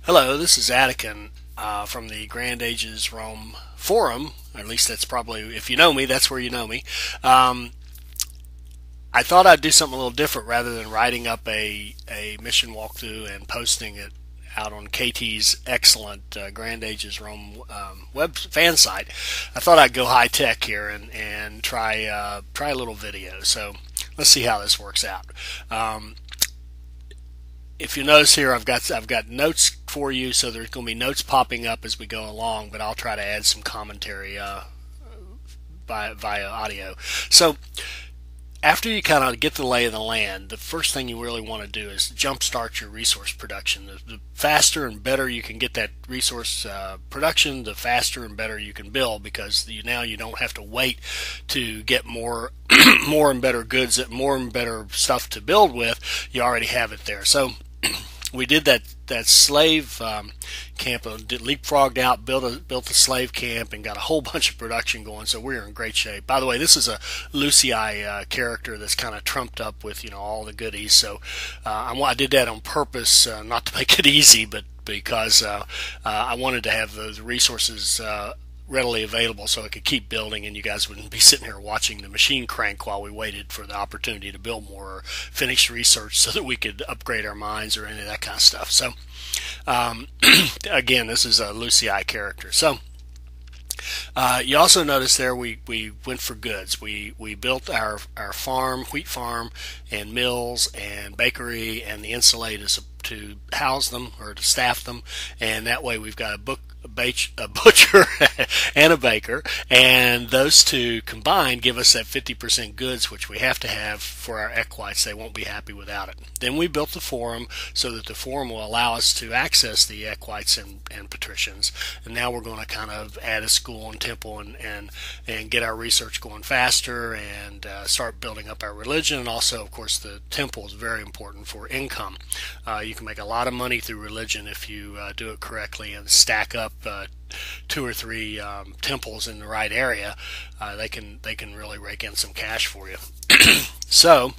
Hello, this is Adekyn from the Grand Ages Rome forum. At least that's probably, if you know me, that's where you know me. Um, I thought I'd do something a little different rather than writing up a mission walkthrough and posting it out on KT's excellent Grand Ages Rome web fan site. I thought I'd go high tech here and try a little video. So let's see how this works out. Um, if you notice here, I've got notes for you, so there's going to be notes popping up as we go along, but I'll try to add some commentary via audio. So after you kind of get the lay of the land, the first thing you really want to do is jumpstart your resource production. The faster and better you can get that resource production, the faster and better you can build, because now you don't have to wait to get more more and better goods, more and better stuff to build with. You already have it there. So we did that slave camp, leapfrogged out, built a slave camp, and got a whole bunch of production going. So we're in great shape. By the way, this is a Lucii character that's kind of trumped up with all the goodies. So I did that on purpose, not to make it easy, but because I wanted to have those resources readily available so I could keep building, and you guys wouldn't be sitting here watching the machine crank while we waited for the opportunity to build more or finish research so that we could upgrade our mines or any of that kind of stuff. So again, this is a Lucii character. So you also notice there we went for goods. We built our farm, wheat farm, and mills and bakery and the insulate to house them or to staff them, and that way we've got a butcher and a baker, and those two combined give us that 50% goods, which we have to have for our equites. They won't be happy without it. Then we built the forum so that the forum will allow us to access the equites and patricians, and now we're going to kind of add a school and temple and get our research going faster and start building up our religion. And also, of course, the temple is very important for income. You can make a lot of money through religion if you do it correctly and stack up two or three temples in the right area. They can really rake in some cash for you. So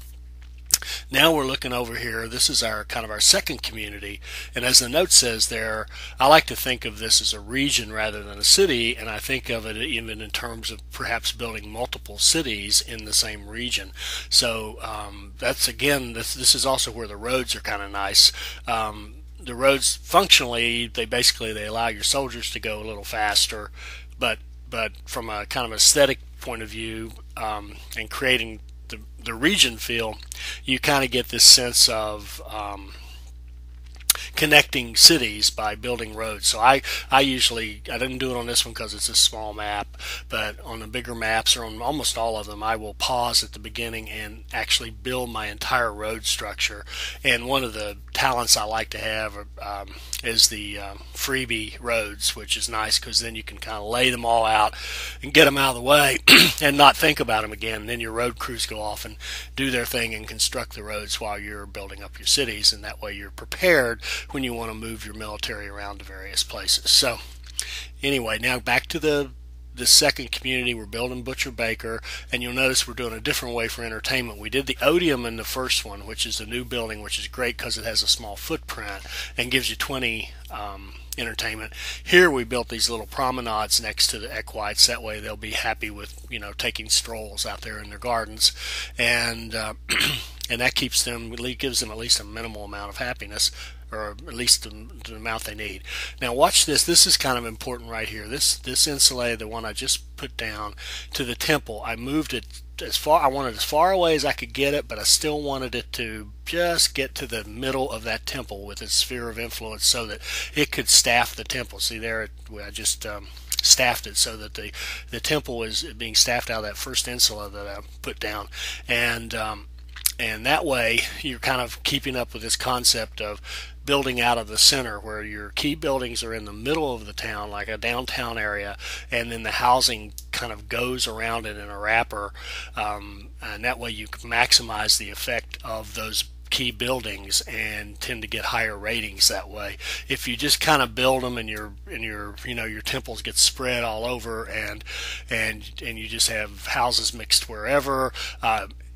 now we're looking over here. This is our kind of our second community, and as the note says there, I like to think of this as a region rather than a city, and I think of it even in terms of perhaps building multiple cities in the same region. So that's, again, this is also where the roads are kind of nice. The roads, functionally, they allow your soldiers to go a little faster, but from a kind of aesthetic point of view, and creating the region feel, you kind of get this sense of connecting cities by building roads. So I didn't do it on this one because it's a small map, but on the bigger maps or on almost all of them, I will pause at the beginning and actually build my entire road structure. And one of the talents I like to have is the freebie roads, which is nice because then you can kind of lay them all out and get them out of the way and not think about them again. And then your road crews go off and do their thing and construct the roads while you're building up your cities, and that way you're prepared when you want to move your military around to various places. So anyway, now back to the second community. We're building Butcher Baker, and you'll notice we're doing a different way for entertainment. We did the Odium in the first one, which is a new building, which is great because it has a small footprint and gives you 20 entertainment. Here we built these little promenades next to the equites. That way they'll be happy with taking strolls out there in their gardens, and and that gives them at least a minimal amount of happiness, or at least the amount they need. Now watch this. This is kind of important right here. This insulated, the one I just put down to the temple, I moved it I wanted as far away as I could get it, but I still wanted it to just get to the middle of that temple with its sphere of influence so that it could staff the temple. See there, I just staffed it so that the temple is being staffed out of that first insula that I put down, and that way you're kind of keeping up with this concept of building out of the center, where your key buildings are in the middle of the town, like a downtown area, and then the housing kind of goes around it in a wrapper, and that way you can maximize the effect of those key buildings and tend to get higher ratings that way. If you just kind of build them and your temples get spread all over, and you just have houses mixed wherever,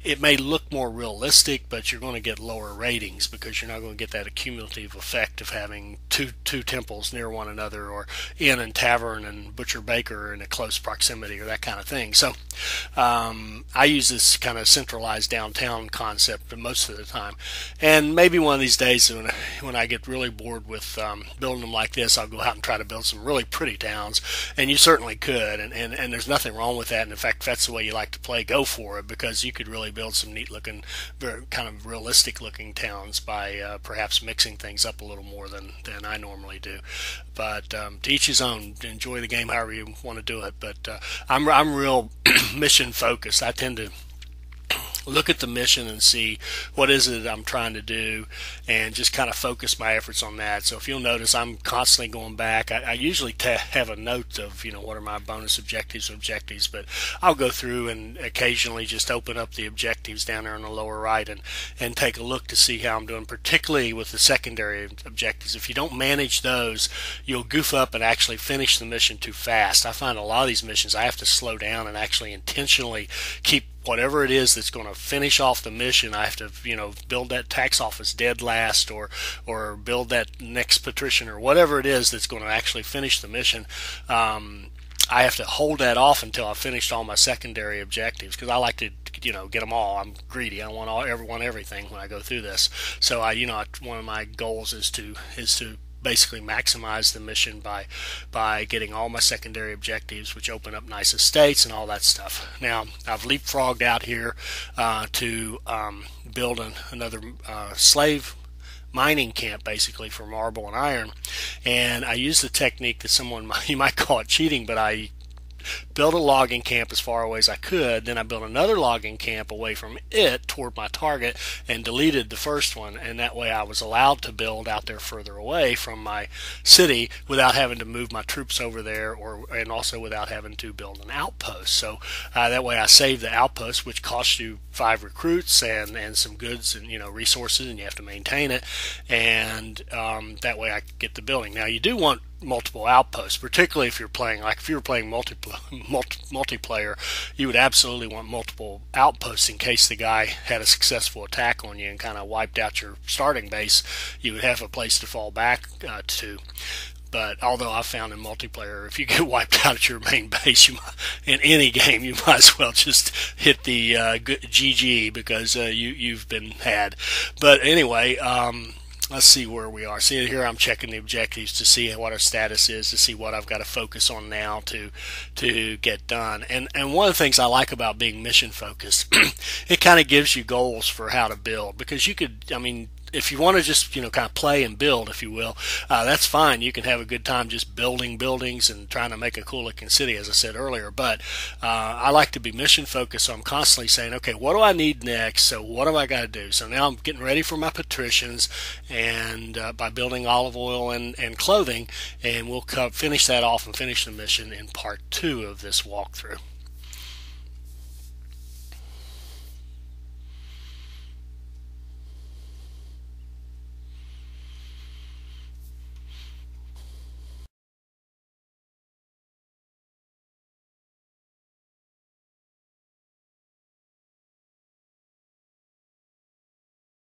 it may look more realistic, but you're going to get lower ratings because you're not going to get that accumulative effect of having two temples near one another, or inn and tavern and butcher baker in a close proximity, or that kind of thing. So I use this kind of centralized downtown concept most of the time. And maybe one of these days when I get really bored with building them like this, I'll go out and try to build some really pretty towns. And you certainly could, and there's nothing wrong with that. And in fact, if that's the way you like to play, go for it, because you could really build some neat looking, very kind of realistic looking towns by perhaps mixing things up a little more than I normally do. But to each his own. Enjoy the game however you want to do it. But I'm real mission focused. I tend to look at the mission and see what is it I'm trying to do, and just kind of focus my efforts on that. So if you'll notice, I'm constantly going back. I usually have a note of, what are my bonus objectives, but I'll go through and occasionally just open up the objectives down there in the lower right and take a look to see how I'm doing, particularly with the secondary objectives. If you don't manage those, you'll goof up and actually finish the mission too fast. I find a lot of these missions I have to slow down and actually intentionally keep whatever it is that's going to finish off the mission. I have to, build that tax office dead last, or build that next patrician, or whatever it is that's going to actually finish the mission. I have to hold that off until I've finished all my secondary objectives, because I like to, get them all. I'm greedy. I want everything when I go through this. So one of my goals is to basically maximize the mission by getting all my secondary objectives, which open up nice estates and all that stuff. Now, I've leapfrogged out here to build another slave mining camp, basically, for marble and iron. And I use the technique that you might call it cheating, but I built a logging camp as far away as I could. Then I built another logging camp away from it toward my target, and deleted the first one. And that way I was allowed to build out there further away from my city without having to move my troops over there, and also without having to build an outpost. So that way I saved the outpost, which costs you 5 recruits and some goods and resources, and you have to maintain it. And that way I could get the building. Now, you do want multiple outposts, particularly if you're playing, if you were playing multiplayer, you would absolutely want multiple outposts in case the guy had a successful attack on you and kind of wiped out your starting base. You would have a place to fall back to. But although I found in multiplayer, if you get wiped out at your main base, in any game, you might as well just hit the GG, because you've been had. But anyway, let's see where we are. See, here I'm checking the objectives to see what our status is, to see what I've got to focus on now to get done. And one of the things I like about being mission focused, it kind of gives you goals for how to build, because you could, if you want to just kind of play and build, if you will, that's fine. You can have a good time just building buildings and trying to make a cool looking city, as I said earlier. But I like to be mission focused, so I'm constantly saying, okay, what do I need next? So what have I got to do? So now I'm getting ready for my patricians, and by building olive oil and clothing, and we'll finish that off and finish the mission in part 2 of this walkthrough.